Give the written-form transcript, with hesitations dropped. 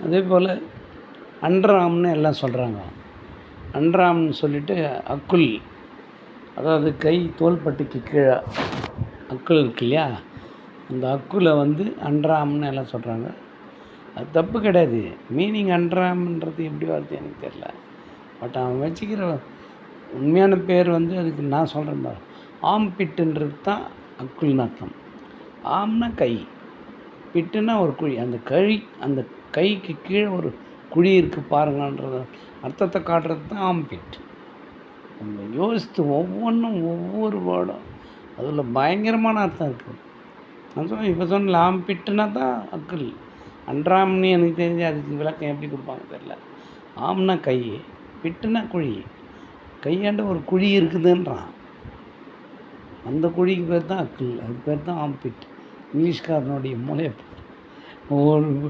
அதே போல் அண்டராம்னு எல்லாம் சொல்கிறாங்க. அண்டராம்னு சொல்லிவிட்டு அக்குள், அதாவது கை தோள்பட்டைக்கு கீழே அக்குள் இருக்கு இல்லையா, அந்த அக்குளை அண்டராம்னு எல்லாம் சொல்கிறாங்க. அது தப்பு கிடையாது. மீனிங் அண்டராம்ன்றது எப்படி வருது எனக்கு தெரியல. பட் அவன் வச்சுக்கிற உண்மையான பேர் அதுக்கு நான் சொல்கிறேன் பாரு, ஆம்பிட்டுன்றது தான் அக்குள்னு அர்த்தம். ஆம்னா கை, பிட்டுன்னா ஒரு குழி. அந்த கைக்கு கீழே ஒரு குழி இருக்குது பாருங்கன்றது அர்த்தத்தை காட்டுறது தான் ஆம்பிட். நம்ம யோசித்து ஒவ்வொன்றும் ஒவ்வொரு வேர்டும் அதில் பயங்கரமான அர்த்தம் இருக்குது. நான் சொன்னேன், இப்போ சொன்னல ஆம்பிட்டுனா தான் அக்குள். அன்றாம்னு எனக்கு தெரிஞ்சு அதுக்கு விளக்கம் எப்படி கொடுப்பாங்க தெரியல. ஆம்னா கை, பிட்டுனா குழி. கையாண்ட ஒரு குழி இருக்குதுன்றான். அந்த குழிக்கு பேர் தான் அக்குள். அது பேர் தான் ஆம்பிட். இங்கிலீஷ்காரனுடைய மூளையை ஒரு